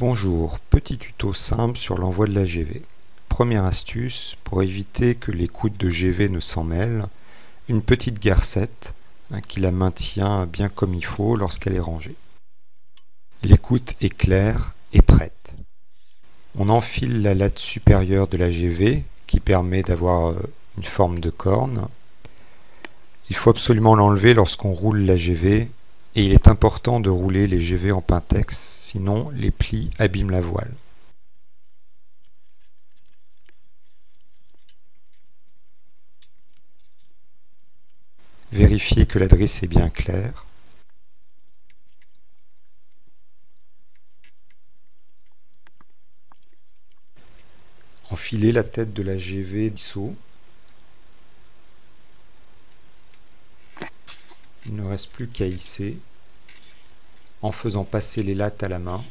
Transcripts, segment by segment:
Bonjour, petit tuto simple sur l'envoi de la GV. Première astuce, pour éviter que les coudes de GV ne s'en mêlent, une petite garcette qui la maintient bien comme il faut lorsqu'elle est rangée. L'écoute est claire et prête. On enfile la latte supérieure de la GV qui permet d'avoir une forme de corne. Il faut absolument l'enlever lorsqu'on roule la GV et il est important de rouler les GV en Pintex, sinon les plis abîment la voile. Vérifiez que la drisse est bien claire. Enfilez la tête de la GV dissous. Il ne reste plus qu'à hisser en faisant passer les lattes à la main,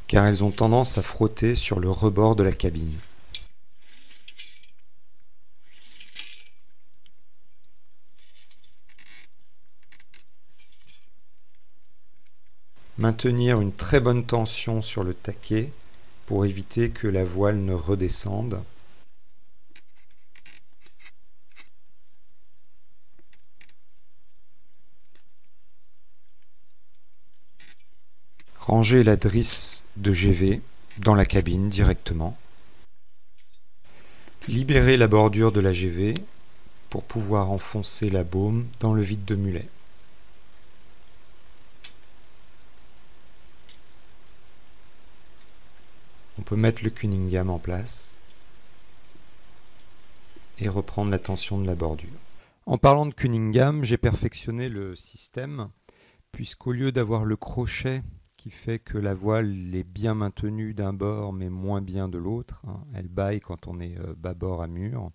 car elles ont tendance à frotter sur le rebord de la cabine. Maintenir une très bonne tension sur le taquet pour éviter que la voile ne redescende. Rangez la drisse de GV dans la cabine directement. Libérez la bordure de la GV pour pouvoir enfoncer la baume dans le vide de mulet. On peut mettre le Cunningham en place et reprendre la tension de la bordure. En parlant de Cunningham, j'ai perfectionné le système puisqu'au lieu d'avoir le crochet qui fait que la voile est bien maintenue d'un bord mais moins bien de l'autre, elle baille quand on est bâbord à mur,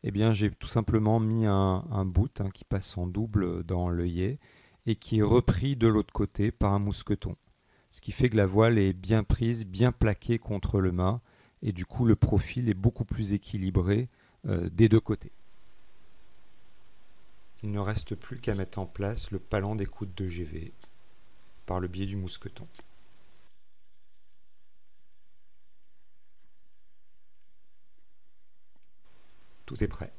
eh bien j'ai tout simplement mis un bout qui passe en double dans l'œillet et qui est repris de l'autre côté par un mousqueton. Ce qui fait que la voile est bien prise, bien plaquée contre le mât et du coup le profil est beaucoup plus équilibré des deux côtés. Il ne reste plus qu'à mettre en place le palan des coudes de GV par le biais du mousqueton. Tout est prêt.